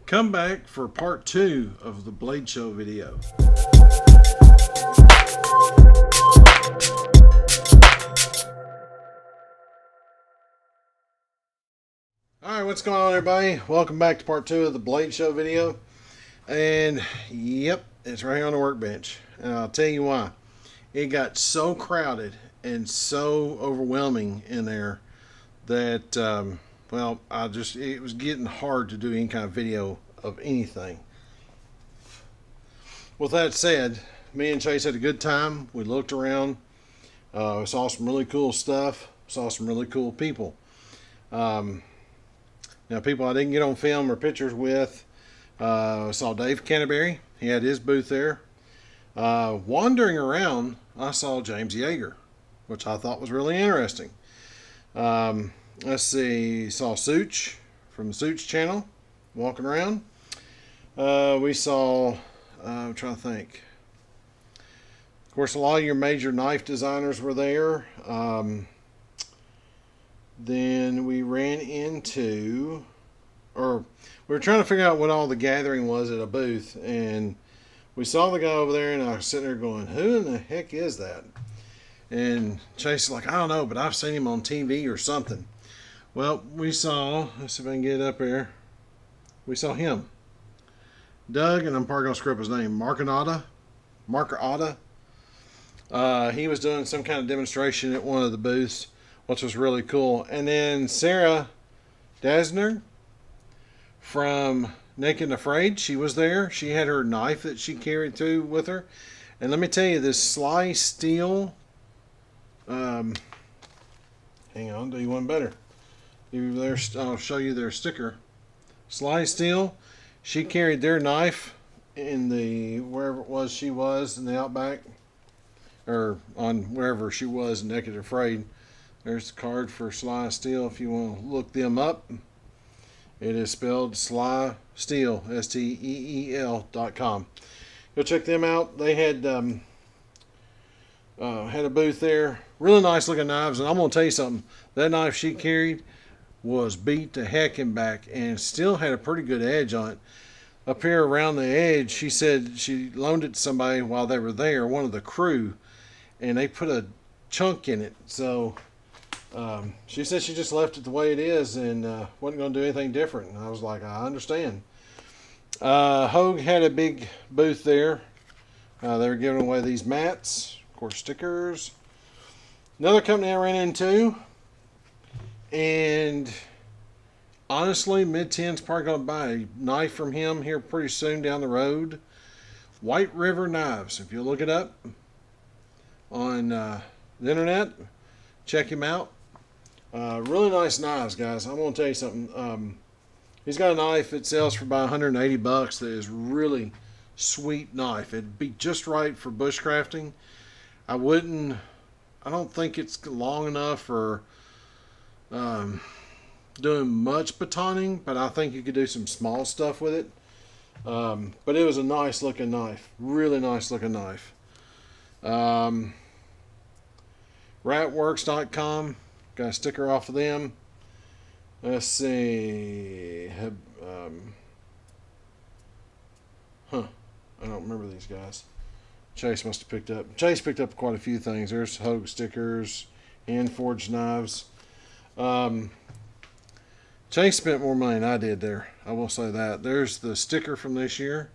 Come back for part 2 of the Blade Show video. Alright, what's going on everybody? Welcome back to part 2 of the Blade Show video. And yep, it's right here on the workbench. And I'll tell you why. It got so crowded and so overwhelming in there that well, it was getting hard to do any kind of video of anything. With that said, me and Chase had a good time. We looked around, saw some really cool stuff, saw some really cool people. Now, people I didn't get on film or pictures with, saw Dave Canterbury. He had his booth there. Wandering around, I saw James Yeager, which I thought was really interesting. Let's see, saw Such from the Such channel walking around. We saw, I'm trying to think. Of course, a lot of your major knife designers were there. Then we ran into, or we were trying to figure out what all the gathering was at a booth, and we saw the guy over there, and I was sitting there going, who in the heck is that? And Chase is like, I don't know, but I've seen him on TV or something. Well, we saw, let's see if I can get it up here. We saw him. Doug, and I'm probably going to screw up his name, Marker Otta. He was doing some kind of demonstration at one of the booths, which was really cool. And then Sarah Dasner from Naked and Afraid, she was there. She had her knife that she carried through with her. And let me tell you, this Sly Steel, hang on, I'll do you one better. I'll show you their sticker. Sly Steel, she carried their knife in the, wherever it was she was in the Outback, or on wherever she was in Naked and Afraid. There's the card for Sly Steel if you want to look them up. It is spelled Sly Steel, STEEL.com. Go check them out. They had a booth there. Really nice looking knives, and I'm going to tell you something. That knife she carried was beat to heck and back and still had a pretty good edge on it. Up here around the edge, she said she loaned it to somebody while they were there, one of the crew, and they put a chunk in it. So she said she just left it the way it is and wasn't going to do anything different. And I was like, I understand. Hogue had a big booth there. They were giving away these mats, of course, stickers. Another company I ran into, and honestly, Mid-10's probably going to buy a knife from him here pretty soon down the road. White River Knives. If you look it up on the internet, check him out. Really nice knives, guys. I'm going to tell you something. He's got a knife that sells for about 180 bucks that is really sweet knife. It'd be just right for bushcrafting. I don't think it's long enough for doing much batoning, but I think you could do some small stuff with it. But it was a nice looking knife. Really nice looking knife. Ratworks.com. Got a sticker off of them. Let's see. I don't remember these guys. Chase must have picked up. Chase picked up quite a few things. There's Hogue stickers, hand forged knives. Chase spent more money than I did there. I will say that. There's the sticker from this year.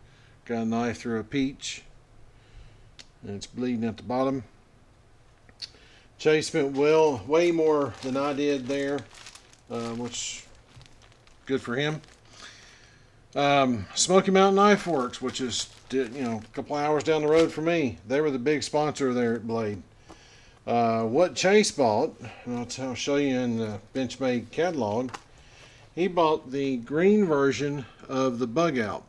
Got a knife through a peach, and it's bleeding at the bottom. Chase spent way more than I did there, which good for him. Smoky Mountain Knife Works, which is a couple hours down the road for me. They were the big sponsor there at Blade. What Chase bought, and I'll show you in the Benchmade catalog. He bought the green version of the Bug Out.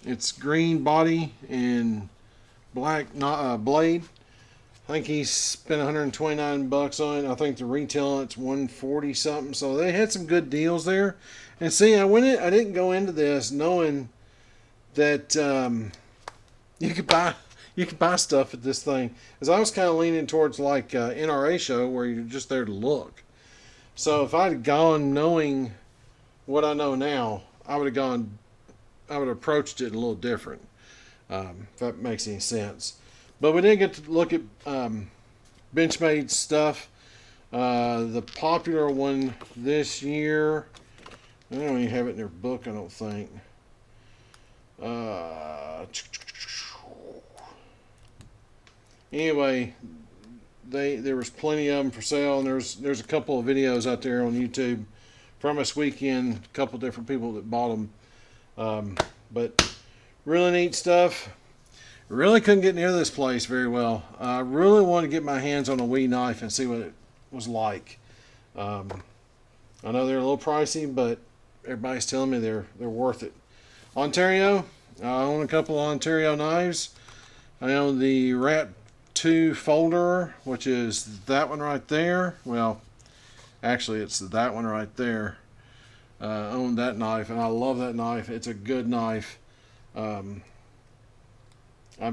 It's green body and black blade. I think he spent 129 bucks on it. I think the retail on it's 140 something. So they had some good deals there. And see, I didn't go into this knowing that you could buy stuff at this thing. As I was kind of leaning towards like NRA show where you're just there to look. So if I'd gone knowing what I know now, I would have approached it a little different, if that makes any sense. But we didn't get to look at Benchmade stuff. The popular one this year, I don't even have it in their book, I don't think. Anyway, there was plenty of them for sale, and there's a couple of videos out there on YouTube from this weekend. A couple different people that bought them, but really neat stuff. Really couldn't get near this place very well. I really wanted to get my hands on a wee knife and see what it was like. I know they're a little pricey, but everybody's telling me they're worth it. Ontario, I own a couple of Ontario knives. I own the Rat 2 folder, which is that one right there. Well, actually it's that one right there. I own that knife, and I love that knife. It's a good knife. I've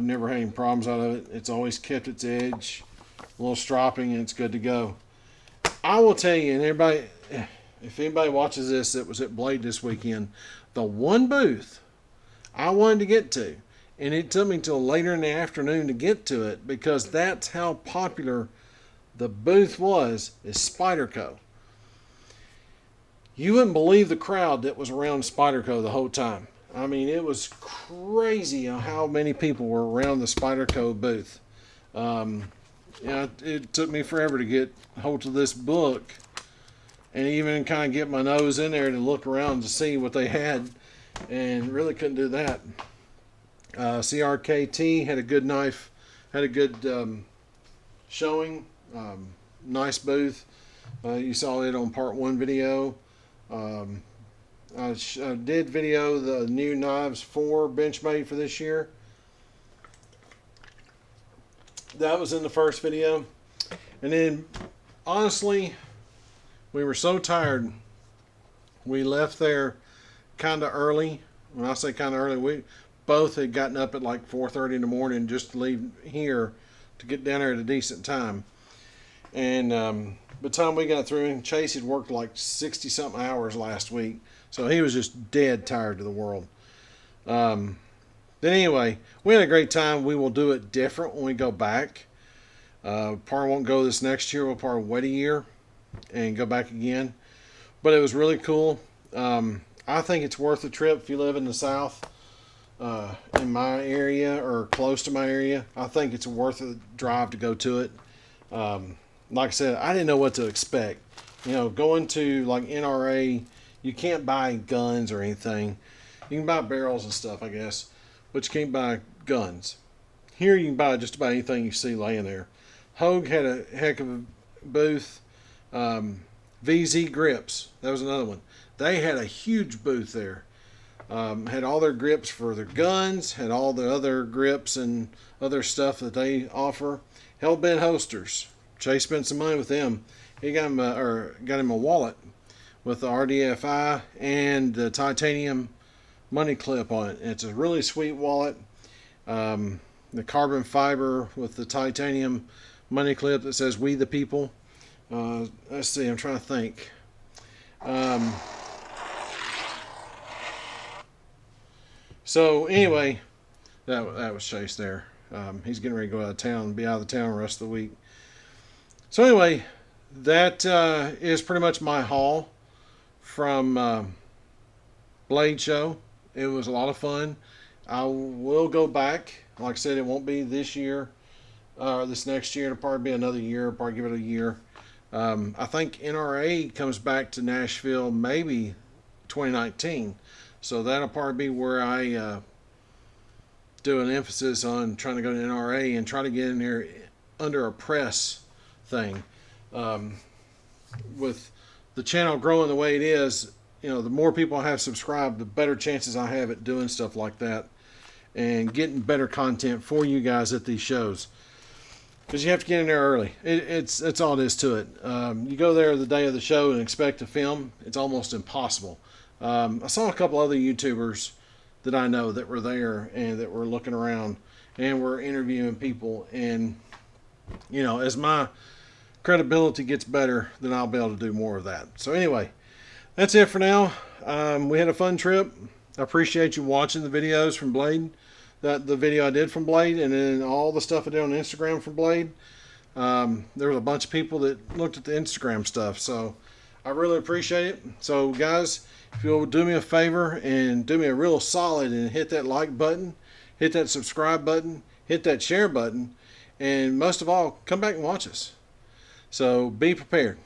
never had any problems out of it. It's always kept its edge, a little stropping, and it's good to go. I will tell you, and everybody, if anybody watches this that was at Blade this weekend, the one booth I wanted to get to, and it took me till later in the afternoon to get to it because that's how popular the booth was, is Spyderco. You wouldn't believe the crowd that was around Spyderco the whole time. I mean, it was crazy how many people were around the Spyderco booth. It took me forever to get hold of this book and even kind of get my nose in there to look around to see what they had, and really couldn't do that. CRKT had a good knife, had a good showing. Nice booth. You saw it on part 1 video. I did video the new knives for Benchmade for this year. That was in the first video. And then, honestly, we were so tired, we left there kind of early. When I say kind of early, we both had gotten up at like 4:30 in the morning just to leave here to get down there at a decent time. And by the time we got through, and Chase had worked like 60-something hours last week, so he was just dead tired of the world. Then anyway, we had a great time. We will do it different when we go back. Probably won't go this next year. We'll probably wait a year and go back again. But it was really cool. I think it's worth the trip if you live in the South, in my area or close to my area. I think it's worth the drive to go to it. Like I said, I didn't know what to expect. You know, going to like NRA, you can't buy guns or anything. You can buy barrels and stuff, I guess, but you can't buy guns. Here you can buy just about anything you see laying there. Hogue had a heck of a booth. VZ Grips, that was another one. They had a huge booth there. Had all their grips for their guns, had all the other grips and other stuff that they offer. Hellbent Holsters. Chase spent some money with them. He got him a wallet with the RDFI and the titanium money clip on it. It's a really sweet wallet. The carbon fiber with the titanium money clip that says "We the People." Let's see. I'm trying to think. So anyway, that was Chase there. He's getting ready to go out of town and be out of the town the rest of the week. So anyway, that is pretty much my haul from Blade Show. It was a lot of fun. I will go back. Like I said, it won't be this year, this next year. It'll probably be another year. I'll probably give it a year. I think NRA comes back to Nashville maybe 2019. So that'll probably be where I do an emphasis on trying to go to NRA and try to get in there under a press thing. With the channel growing the way it is, you know, the more people I have subscribed, the better chances I have at doing stuff like that and getting better content for you guys at these shows. Because you have to get in there early. It's all it is to it. You go there the day of the show and expect to film, it's almost impossible. I saw a couple other YouTubers that I know that were there and that were looking around and were interviewing people. And, you know, as my credibility gets better, then I'll be able to do more of that. So anyway, that's it for now. We had a fun trip. I appreciate you watching the videos from Blade. The video I did from Blade, and then all the stuff I did on Instagram from Blade. There was a bunch of people that looked at the Instagram stuff, so I really appreciate it. So guys, if you'll do me a favor and do me a real solid and hit that like button, hit that subscribe button, hit that share button, and most of all, come back and watch us. So be prepared.